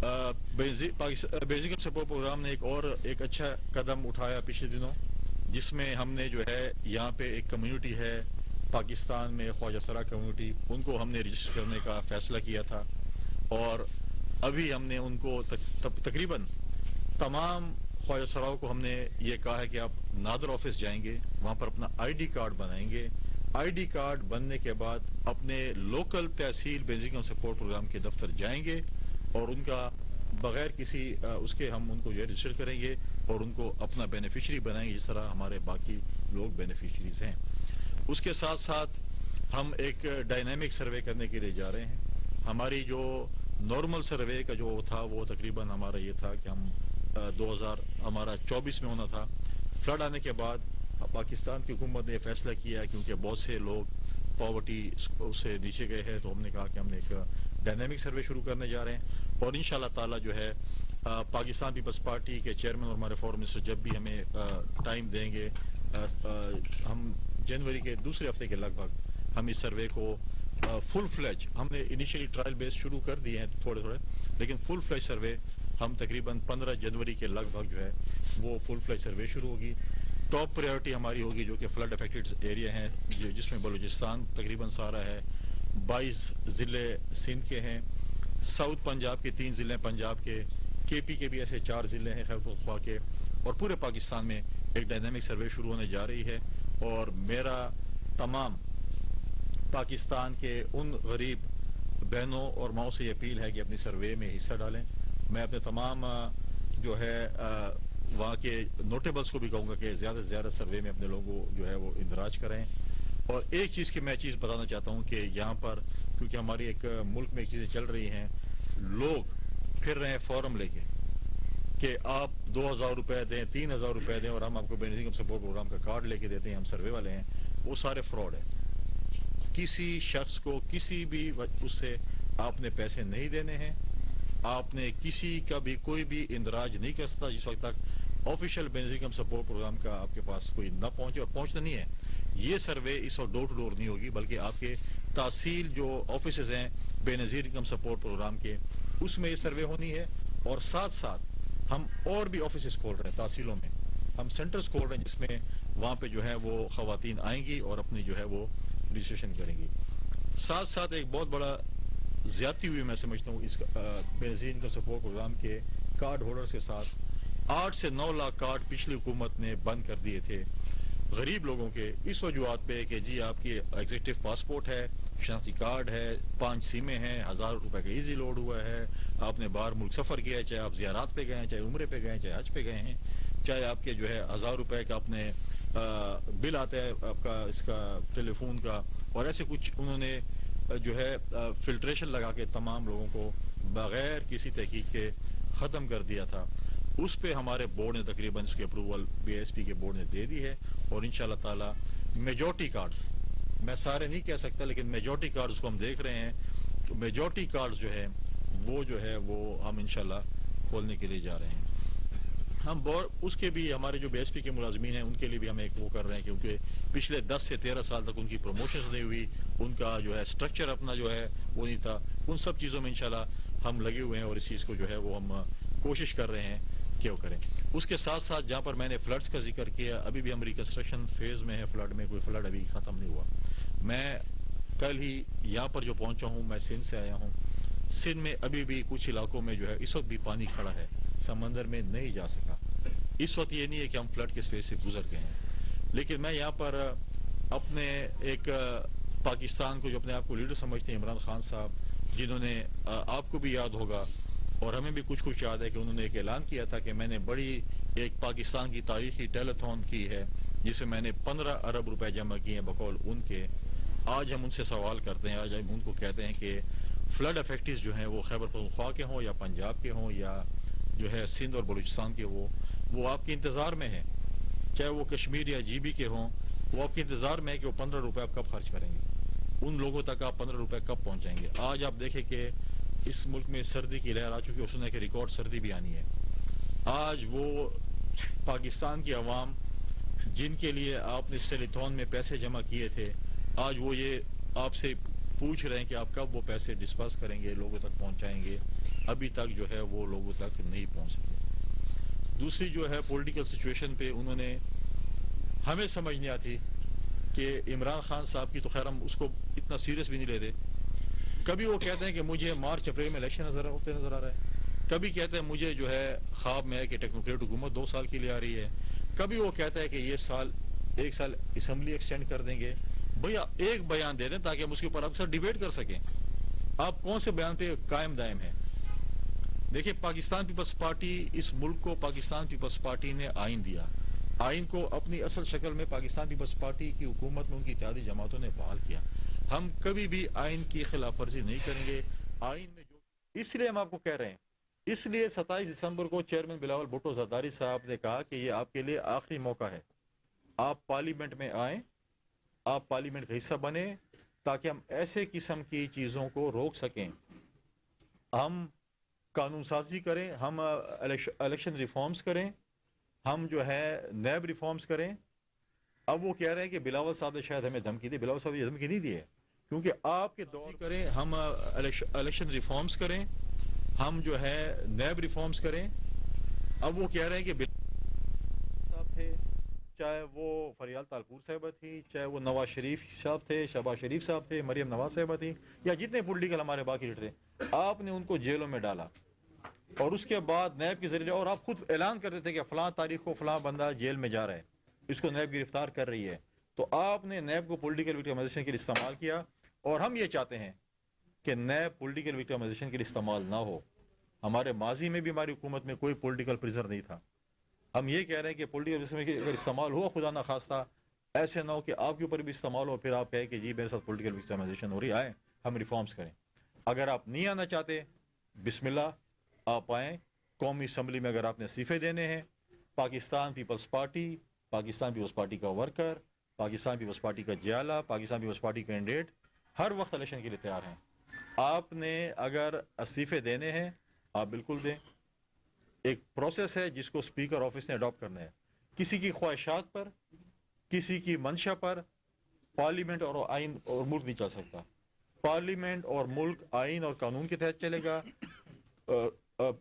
Basic support programme نے ایک اچھا قدم اٹھایا پچھلے دنوں، جس میں ہم نے جو ہے یہاں پہ ایک کمیونٹی ہے پاکستان میں، خواجہ سرا کمیونٹی، ان کو ہم نے رجسٹر کرنے کا فیصلہ کیا تھا، اور ابھی ہم نے ان کو تقریباً تمام خواجہ سراؤں کو ہم نے یہ کہا ہے کہ آپ نادر آفس جائیں گے، وہاں پر اپنا آئی ڈی کارڈ بنائیں گے، آئی ڈی کارڈ بننے کے بعد اپنے لوکل تحصیل بیزک سپورٹ پروگرام کے دفتر جائیں گے، اور ان کا بغیر کسی اس کے ہم ان کو یہ رجسٹر کریں گے اور ان کو اپنا بینیفیشری بنائیں گے، جس طرح ہمارے باقی لوگ بینیفیشریز ہیں۔ اس کے ساتھ ساتھ ہم ایک ڈائنامک سروے کرنے کے لیے جا رہے ہیں۔ ہماری جو نارمل سروے کا جو تھا وہ تقریباً ہمارا یہ تھا کہ ہم 2024 میں ہونا تھا۔ فلڈ آنے کے بعد پاکستان کی حکومت نے یہ فیصلہ کیا ہے، کیونکہ بہت سے لوگ پاورٹی سے نیچے گئے ہیں، تو ہم نے کہا کہ ہم نے ایک ڈائنامک سروے شروع کرنے جا رہے ہیں، اور انشاءاللہ تعالی جو ہے پاکستان پیپلز پارٹی کے چیئرمین اور ہمارے فورم منسٹر جب بھی ہمیں ٹائم دیں گے، ہم جنوری کے دوسرے ہفتے کے لگ بھگ ہم اس سروے کو فل فلیج، ہم نے انیشیلی ٹرائل بیس شروع کر دیے ہیں تھوڑے تھوڑے، لیکن فل فلیج سروے ہم تقریباً 15 جنوری کے لگ بھگ جو ہے وہ فل فلیج سروے شروع ہوگی۔ ٹاپ پریورٹی ہماری ہوگی جو کہ فلڈ افیکٹڈ ایریا ہیں، جس میں بلوچستان تقریباً سارا ہے، 22 ضلع سندھ کے ہیں، ساؤتھ پنجاب کے 3 ضلع پنجاب کے، کے پی کے بھی ایسے 4 ضلع ہیں خیبر پختونخوا کے، اور پورے پاکستان میں ایک ڈائنامک سروے شروع ہونے جا رہی ہے۔ اور میرا تمام پاکستان کے ان غریب بہنوں اور ماؤں سے یہ اپیل ہے کہ اپنی سروے میں حصہ ڈالیں۔ میں اپنے تمام جو ہے وہاں کے نوٹیبلز کو بھی کہوں گا کہ زیادہ سے زیادہ سروے میں اپنے لوگوں کو جو ہے وہ اندراج کریں۔ اور ایک چیز کی میں چیز بتانا چاہتا ہوں کہ یہاں پر کیونکہ ہماری ایک ملک میں چیزیں چل رہی ہیں، لوگ پھر رہے ہیں فارم لے کے کہ آپ 2000 روپے دیں، 3000 روپے دیں، اور ہم آپ کو بیزک سپورٹ پروگرام کا کارڈ لے کے دیتے ہیں، ہم سروے والے ہیں، وہ سارے فراڈ ہیں۔ کسی شخص کو کسی بھی اس سے آپ نے پیسے نہیں دینے ہیں، آپ نے کسی کا بھی کوئی بھی اندراج نہیں کر سکتا جس وقت تک آفیشیل بیزک سپورٹ پروگرام کا آپ کے پاس کوئی نہ پہنچے، اور پہنچنا نہیں ہے۔ یہ سروے اس وقت ڈور ٹو ڈور نہیں ہوگی، بلکہ آپ کے تحصیل جو آفیسز ہیں بے نظیر انکم سپورٹ پروگرام کے، اس میں یہ سروے ہونی ہے۔ اور ساتھ ساتھ ہم اور بھی آفیسز کھول رہے ہیں تحصیلوں میں، ہم سینٹرز کھول رہے ہیں جس میں وہاں پہ جو ہے وہ خواتین آئیں گی اور اپنی جو ہے وہ رجسٹریشن کریں گی۔ ساتھ ساتھ ایک بہت بڑا زیادتی ہوئی میں سمجھتا ہوں اس بے نظیر انکم سپورٹ پروگرام کے کارڈ ہولڈرز کے ساتھ، 8 سے 9 لاکھ کارڈ پچھلی حکومت نے بند کر دیے تھے غریب لوگوں کے، اس وجوہات پہ کہ جی آپ کی ایگزیکٹو پاسپورٹ ہے، شناختی کارڈ ہے، 5 سیمیں ہیں، 1000 روپے کا ایزی لوڈ ہوا ہے، آپ نے باہر ملک سفر کیا ہے، چاہے آپ زیارات پہ گئے ہیں، چاہے عمرے پہ گئے ہیں، چاہے حج پہ گئے ہیں، چاہے آپ کے جو ہے 1000 روپے کا اپنے بل آتا ہے آپ کا اس کا ٹیلی فون کا، اور ایسے کچھ انہوں نے جو ہے فلٹریشن لگا کے تمام لوگوں کو بغیر کسی تحقیق کے ختم کر دیا تھا۔ اس پہ ہمارے بورڈ نے تقریباً اس کی اپروول بی ایس پی کے بورڈ نے دے دی ہے، اور انشاءاللہ تعالی میجورٹی کارڈز، میں سارے نہیں کہہ سکتا لیکن میجورٹی کارڈز کو ہم دیکھ رہے ہیں، تو میجورٹی کارڈز جو ہے وہ ہم انشاءاللہ کھولنے کے لیے جا رہے ہیں۔ ہم اس کے بھی ہمارے جو بی ایس پی کے ملازمین ہیں ان کے لیے بھی ہم ایک وہ کر رہے ہیں، کیونکہ پچھلے 10 سے 13 سال تک ان کی پروموشنز نہیں ہوئی، ان کا جو ہے سٹرکچر اپنا جو ہے وہ نہیں تھا، ان سب چیزوں میں انشاءاللہ ہم لگے ہوئے ہیں، اور اس چیز کو جو ہے وہ ہم کوشش کر رہے ہیں کہ وہ کریں۔ اس کے ساتھ ساتھ جہاں پر میں نے فلڈز کا ذکر کیا، ابھی بھی ہم ریکنسٹرکشن فیز میں ہے، فلڈ میں کوئی فلڈ ابھی ختم نہیں ہوا۔ میں کل ہی یہاں پر جو پہنچا ہوں، میں سندھ سے آیا ہوں، سندھ میں ابھی بھی کچھ علاقوں میں جو ہے اس وقت بھی پانی کھڑا ہے، سمندر میں نہیں جا سکا۔ اس وقت یہ نہیں ہے کہ ہم فلڈ کے فیز سے گزر گئے ہیں، لیکن میں یہاں پر اپنے ایک پاکستان کو جو اپنے آپ کو لیڈر سمجھتے ہیں، عمران خان صاحب، جنہوں نے آپ کو بھی یاد ہوگا اور ہمیں بھی کچھ یاد ہے کہ انہوں نے ایک اعلان کیا تھا کہ میں نے بڑی ایک پاکستان کی تاریخی ٹیلیتھون کی ہے جس میں نے 15 ارب روپے جمع کیے ہیں بقول ان کے۔ آج ہم ان سے سوال کرتے ہیں، آج ہم ان کو کہتے ہیں کہ فلڈ افیکٹس جو ہیں وہ خیبر پختونخوا کے ہوں یا پنجاب کے ہوں یا جو ہے سندھ اور بلوچستان کے وہ آپ کے انتظار میں ہیں، چاہے وہ کشمیر یا جی بی کے ہوں، وہ آپ کے انتظار میں ہے کہ وہ 15 روپے آپ کب خرچ کریں گے، ان لوگوں تک آپ 15 روپے کب پہنچائیں گے۔ آج آپ دیکھیں کہ اس ملک میں سردی کی لہر آ چکی ہے، اور سنا کہ ریکارڈ سردی بھی آنی ہے۔ آج وہ پاکستان کی عوام جن کے لیے آپ نے اس ٹیلیتھون میں پیسے جمع کیے تھے، آج وہ یہ آپ سے پوچھ رہے ہیں کہ آپ کب وہ پیسے ڈسپرس کریں گے، لوگوں تک پہنچائیں گے۔ ابھی تک جو ہے وہ لوگوں تک نہیں پہنچ سکے. دوسری جو ہے پولیٹیکل سچویشن پہ انہوں نے ہمیں سمجھ نہیں آتی کہ عمران خان صاحب کی تو خیر ہم اس کو اتنا سیریس بھی نہیں لیتے. کبھی وہ کہتے ہیں کہ مجھے مارچ اپریل میں الیکشن نظر آ رہا ہے. کبھی کہتے ہیں مجھے جو ہے خواب میں ہے کہ ٹیکنوکریٹ حکومت 2 سال کے لیے آ رہی ہے. کبھی وہ کہتا ہے کہ یہ 1 سال اسمبلی ایکسٹینڈ کر دیں گے. بھیا ایک بیان دے دیں تاکہ ہم اس کے اوپر آپ کے ساتھ ڈیبیٹ کر سکیں. آپ کون سے بیان پہ قائم دائم ہیں؟ دیکھیں پاکستان پیپلز پارٹی, اس ملک کو پاکستان پیپلز پارٹی نے آئین دیا. آئین کو اپنی اصل شکل میں پاکستان پیپلز پارٹی کی حکومت میں ان کی اتحادی جماعتوں نے بحال کیا. ہم کبھی بھی آئین کی خلاف ورزی نہیں کریں گے. آئین میں جو اس لیے ہم آپ کو کہہ رہے ہیں, اس لیے 27 دسمبر کو چیئرمین بلاول بھٹو زرداری صاحب نے کہا کہ یہ آپ کے لیے آخری موقع ہے. آپ پارلیمنٹ میں آئیں, آپ پارلیمنٹ کا حصہ بنیں تاکہ ہم ایسے قسم کی چیزوں کو روک سکیں. ہم قانون سازی کریں, ہم الیکشن ریفارمز کریں, ہم جو ہے نیب ریفارمز کریں. اب وہ کہہ رہے ہیں کہ بلاول صاحب نے شاید ہمیں دھمکی دی. بلاول صاحب یہ دھمکی نہیں دی ہے, کیونکہ آپ کے دور کریں, ہم الیکشن ریفارمز کریں, ہم جو ہے نیب ریفارمز کریں. اب وہ کہہ رہے ہیں کہ صاحب تھے, چاہے وہ فریال تالپور صاحبہ تھی, چاہے وہ نواز شریف صاحب تھے, شہباز شریف صاحب تھے, مریم نواز صاحبہ تھی, یا جتنے پولیٹیکل ہمارے باقی لیڈر تھے, آپ نے ان کو جیلوں میں ڈالا. اور اس کے بعد نیب کے ذریعے, اور آپ خود اعلان کرتے تھے کہ فلاں تاریخ کو فلاں بندہ جیل میں جا رہا ہے, اس کو نیب گرفتار کر رہی ہے. تو آپ نے نیب کو پولیٹیکل وکٹمائزیشن کے لیے استعمال کیا, اور ہم یہ چاہتے ہیں کہ نیب پولیٹیکل وکٹمائزیشن کے لیے استعمال نہ ہو. ہمارے ماضی میں بھی ہماری حکومت میں کوئی پولیٹیکل پریزر نہیں تھا. ہم یہ کہہ رہے ہیں کہ پولیٹیکل وکٹمائزیشن اگر استعمال ہوا خدا نہ خواستہ, ایسے نہ ہو کہ آپ کے اوپر بھی استعمال ہو, پھر آپ کہیں کہ جی میرے ساتھ پولیٹیکل وکٹمائزیشن ہو رہی, آئیں ہم ریفارمز کریں. اگر آپ نہیں آنا چاہتے, بسم اللہ, آپ آئیں. قومی اسمبلی میں اگر آپ نے استعفے دینے ہیں, پاکستان پیپلز پارٹی, پاکستان پیپلز پارٹی کا ورکر, پاکستان پیپلز پارٹی کا جیالہ, پاکستان پیپلز پارٹی کا کینڈیڈیٹ ہر وقت الیکشن کے لیے تیار ہیں. آپ نے اگر استعفے دینے ہیں آپ بالکل دیں. ایک پروسیس ہے جس کو اسپیکر آفس نے اڈاپٹ کرنا ہے. کسی کی خواہشات پر, کسی کی منشا پر پارلیمنٹ اور آئین اور ملک نہیں چل سکتا. پارلیمنٹ اور ملک آئین اور قانون کے تحت چلے گا.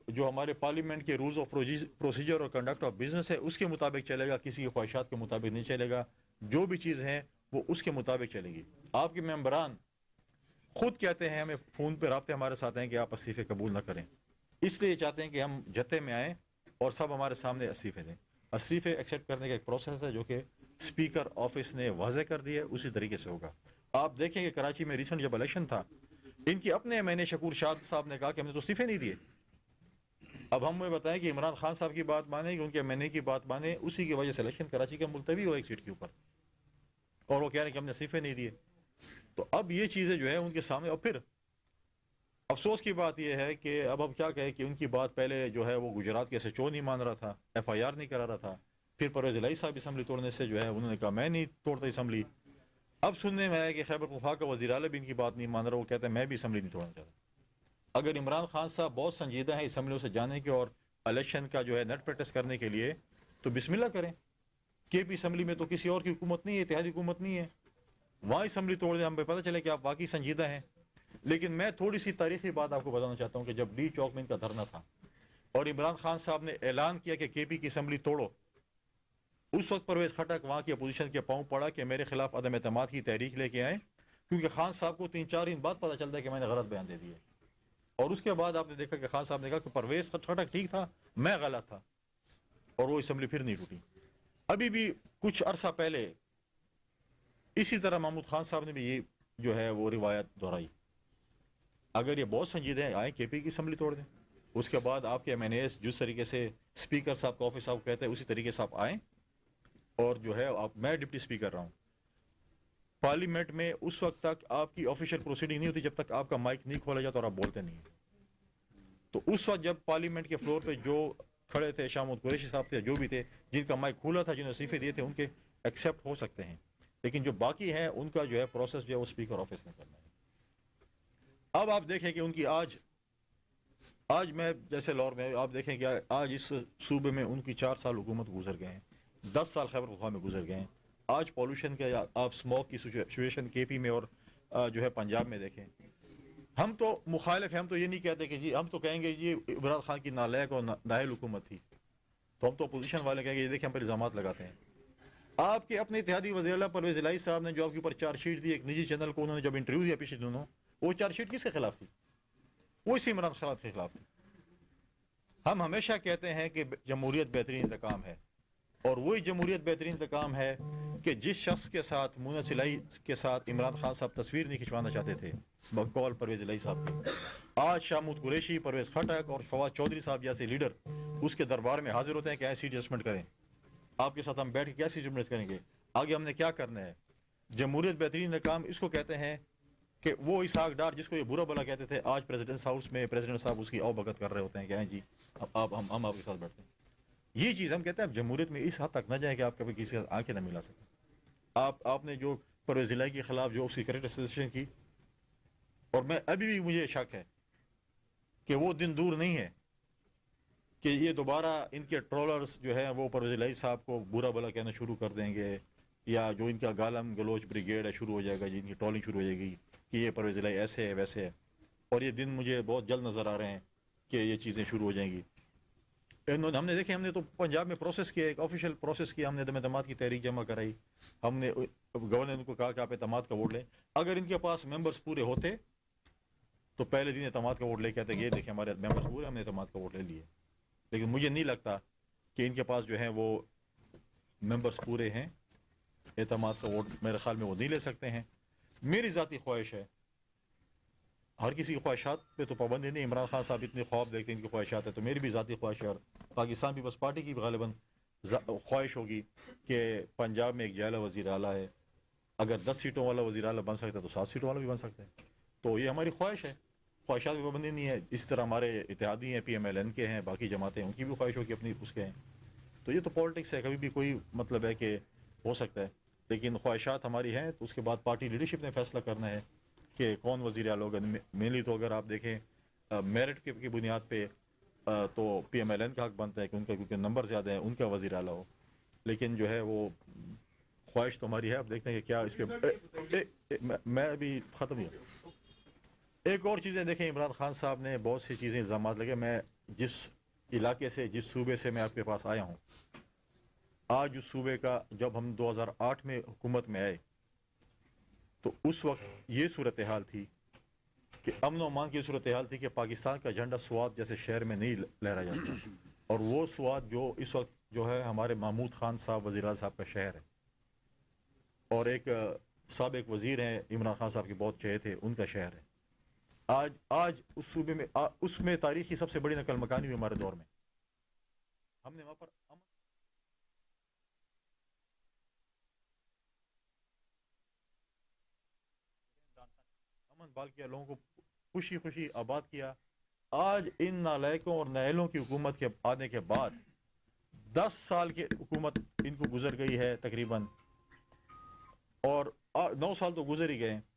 جو ہمارے پارلیمنٹ کے رولز آف پروسیجر اور کنڈکٹ آف بزنس ہے اس کے مطابق چلے گا, کسی کی خواہشات کے مطابق نہیں چلے گا. جو بھی چیز ہیں وہ اس کے مطابق چلے گی. آپ کے ممبران خود کہتے ہیں, ہمیں فون پہ رابطے ہمارے ساتھ ہیں کہ آپ استعفے قبول نہ کریں. اس لیے چاہتے ہیں کہ ہم جتے میں آئیں اور سب ہمارے سامنے استعفے دیں. استعفے ایکسیپٹ کرنے کا ایک پروسیس ہے جو کہ اسپیکر آفس نے واضح کر دی ہے, اسی طریقے سے ہوگا. آپ دیکھیں کہ کراچی میں ریسنٹ جب الیکشن تھا, ان کی اپنے میں نے شکور شاد صاحب نے کہا کہ ہم نے تو استعفے نہیں دیے. اب ہم بتائیں کہ عمران خان صاحب کی بات مانیں, کہ ان کے ایم این اے کی بات مانیں, اسی کی وجہ سے الیکشن کراچی کا ملتوی ہوا ایک سیٹ کے اوپر, اور وہ کہہ رہے ہیں کہ ہم نے استعفے نہیں دیے. تو اب یہ چیزیں جو ہے ان کے سامنے. اور پھر افسوس کی بات یہ ہے کہ اب کیا کہے کہ ان کی بات پہلے جو ہے وہ گجرات کے SHO نہیں مان رہا تھا, FIR نہیں کرا رہا تھا. پھر پرویز الہی صاحب اسمبلی توڑنے سے جو ہے انہوں نے کہا میں نہیں توڑتا اسمبلی. اب سننے میں آیا کہ خیبر پختونخوا کا وزیر اعلیٰ بھی ان کی بات نہیں مان رہا, وہ کہتا ہے میں بھی اسمبلی نہیں توڑنا چاہتا. اگر عمران خان صاحب بہت سنجیدہ ہیں اسمبلیوں سے جانے کے اور الیکشن کا جو ہے نیٹ پریکٹس کرنے کے لیے, تو بسم اللہ کریں. KP اسمبلی میں تو کسی اور کی حکومت نہیں ہے, اتحادی حکومت نہیں ہے, وہاں اسمبلی توڑ دیں, ہمیں پتہ چلے کہ آپ واقعی سنجیدہ ہیں. لیکن میں تھوڑی سی تاریخی بات آپ کو بتانا چاہتا ہوں کہ جب ڈی چوک میں ان کا دھرنا تھا اور عمران خان صاحب نے اعلان کیا کہ KP کی اسمبلی توڑو, اس وقت پرویز خٹک وہاں کی اپوزیشن کے پاؤں پڑا کہ میرے خلاف عدم اعتماد کی تحریک لے کے آئیں, کیونکہ خان صاحب کو 3-4 دن بعد پتہ چلتا ہے کہ میں نے غلط بیان دے دیے. اور اس کے بعد آپ نے دیکھا کہ خان صاحب نے کہا کہ پرویز خٹک ٹھیک تھا, میں غلط تھا, اور وہ اسمبلی پھر نہیں ٹوٹی. ابھی بھی کچھ عرصہ پہلے اسی طرح محمود خان صاحب نے بھی یہ جو ہے وہ روایت دہرائی. اگر یہ بہت سنجیدہ ہیں آئیں KP کی اسمبلی توڑ دیں. اس کے بعد آپ کے MNAs جس طریقے سے اسپیکر صاحب کا آفس صاحب کہتے ہیں اسی طریقے سے آپ آئیں, اور جو ہے میں ڈپٹی اسپیکر رہا ہوں پارلیمنٹ میں, اس وقت تک آپ کی آفیشیل پروسیڈنگ نہیں ہوتی جب تک آپ کا مائک نہیں کھولا جاتا اور آپ بولتے نہیں. تو اس وقت جب پارلیمنٹ کے فلور پہ جو کھڑے تھے, شاہ محمود قریشی صاحب تھے, جو بھی تھے جن کا مائک کھلا تھا, جنہوں نے استعفے دیے تھے, ان کے ایکسیپٹ ہو سکتے ہیں. لیکن جو باقی ہیں ان کا جو ہے پروسیس جو ہے وہ اسپیکر آفس نے کرنا ہے. اب آپ دیکھیں کہ ان کی آج میں جیسے لاہور میں آپ دیکھیں کہ آج اس صوبے میں ان کی 4 سال حکومت گزر گئے ہیں, 10 سال خیبر پختونخوا میں گزر گئے ہیں. آج پولوشن کا یا آپ اسموک کی سچویشن KP میں اور جو ہے پنجاب میں دیکھیں. ہم تو مخالف ہیں, ہم تو یہ نہیں کہتے کہ جی, ہم تو کہیں گے جی عمران خان کی نالائق اور نااہل حکومت تھی, تو ہم تو اپوزیشن والے کہیں گے یہ دیکھیں ہم پر الزامات لگاتے ہیں. آپ کے اپنے اتحادی وزیر اعلیٰ پرویز الہی صاحب نے جو آپ کے اوپر چارج شیٹ دی, ایک نجی چینل کو انہوں نے جب انٹرویو دیا پچھلے دنوں, وہ چارج شیٹ کس کے خلاف تھی؟ وہ اسی عمران خان کے خلاف تھی. ہم ہمیشہ کہتے ہیں کہ جمہوریت بہترین انتقام ہے, اور وہی جمہوریت بہترین انتقام ہے کہ جس شخص کے ساتھ مونس الہی کے ساتھ عمران خان صاحب تصویر نہیں کھنچوانا چاہتے تھے بقول پرویز الہی صاحب کے, آج شامود قریشی, پرویز خٹک اور فواد چودھری صاحب جیسے لیڈر اس کے دربار میں حاضر ہوتے ہیں کہ ایسی ایڈجسٹمنٹ کریں, آپ کے ساتھ ہم بیٹھ کے کیسی ایڈجسٹمنٹ کریں گے, آگے ہم نے کیا کرنا ہے. جمہوریت بہترین انتقام اس کو کہتے ہیں کہ وہ اسحاق ڈار جس کو یہ برا بلا کہتے تھے, آج پریزیڈنٹ ہاؤس میں پریزیڈنٹ صاحب اس کی او بھگت کر رہے ہوتے ہیں کہ ہیں جی ہم آپ کے ساتھ بیٹھتے ہیں. یہ چیز ہم کہتے ہیں اب جمہوریت میں اس حد تک نہ جائیں کہ آپ کبھی کسی سے آنکھیں نہ ملا سکیں. آپ نے جو پرویز الہی کے خلاف جو اس کی کریکٹرائزیشن کی, اور میں ابھی بھی مجھے شک ہے کہ وہ دن دور نہیں ہے کہ یہ دوبارہ ان کے ٹرولرز جو ہیں وہ پرویز الہی صاحب کو برا بلا کہنا شروع کر دیں گے, یا جو ان کا گالم گلوچ بریگیڈ ہے شروع ہو جائے گا, جن کی ٹرولنگ شروع ہو جائے گی کہ یہ پرویز الہی ایسے ہے ویسے ہے. اور یہ دن مجھے بہت جلد نظر آ رہے ہیں کہ یہ چیزیں شروع ہو جائیں گی. ہم نے دیکھیں, ہم نے تو پنجاب میں پروسیس کیا, ایک آفیشیل پروسیس کیا, ہم نے عدم اعتماد کی تحریک جمع کرائی, ہم نے گورنر کو کہا کہ آپ اعتماد کا ووٹ لیں. اگر ان کے پاس ممبرز پورے ہوتے تو پہلے دن اعتماد کا ووٹ لے کے آتے کہ یہ دیکھیں ہمارے ممبرز پورے, ہم نے اعتماد کا ووٹ لے لیے. لیکن مجھے نہیں لگتا کہ ان کے پاس جو ہیں وہ ممبرز پورے ہیں, اعتماد کا ووٹ میرے خیال میں وہ نہیں لے سکتے ہیں. میری ذاتی خواہش ہے, ہر کسی کی خواہشات پہ تو پابندی نہیں, عمران خان صاحب اتنے خواب دیکھتے ہیں, ان کی خواہشات ہے, تو میری بھی ذاتی خواہش ہے, اور پاکستان پیپلز پارٹی کی بھی غالباً خواہش ہوگی کہ پنجاب میں ایک جائلہ وزیر اعلیٰ ہے, اگر 10 سیٹوں والا وزیر اعلیٰ بن سکتا ہے تو 7 سیٹوں والا بھی بن سکتا ہے. تو یہ ہماری خواہش ہے, خواہشات پہ پابندی نہیں ہے. اس طرح ہمارے اتحادی ہیں, پی ایم ایل این کے ہیں, باقی جماعتیں ان کی بھی خواہش ہوگی اپنی اس کے ہیں. تو یہ تو پالیٹکس ہے, کبھی بھی کوئی مطلب ہے کہ ہو سکتا ہے, لیکن خواہشات ہماری ہیں. تو اس کے بعد پارٹی لیڈرشپ نے فیصلہ کرنا ہے کہ کون وزیر اعلیٰ ہوگا. مینلی تو اگر آپ دیکھیں میرٹ کی بنیاد پہ تو پی ایم ایل این کا حق بنتا ہے کہ ان کا, کیونکہ نمبر زیادہ ہے, ان کا وزیر اعلیٰ ہو. لیکن جو ہے وہ خواہش تو ہماری ہے, اب دیکھتے ہیں کہ کیا اس پہ میں ابھی ختم ہی ہوں. ایک اور چیزیں دیکھیں, عمران خان صاحب نے بہت سی چیزیں الزامات لگے. میں جس علاقے سے, جس صوبے سے میں آپ کے پاس آیا ہوں, آج اس صوبے کا, جب ہم 2008 میں حکومت میں آئے تو اس وقت یہ صورتحال تھی کہ امن و امان کی صورتحال تھی کہ پاکستان کا جھنڈا سوات جیسے شہر میں نہیں لہرا جاتا, اور وہ سوات جو اس وقت جو ہے ہمارے محمود خان صاحب وزیر اعظم صاحب کا شہر ہے, اور ایک سابق وزیر ہیں عمران خان صاحب کے بہت چہے تھے, ان کا شہر ہے. آج اس صوبے میں اس میں تاریخی سب سے بڑی نقل مکانی ہوئی ہمارے دور میں. ہم نے وہاں پر امن بال کیا, لوگوں کو خوشی خوشی آباد کیا. آج ان نالائقوں اور نااہلوں کی حکومت کے آنے کے بعد 10 سال کی حکومت ان کو گزر گئی ہے تقریباً, اور 9 سال تو گزر ہی گئے.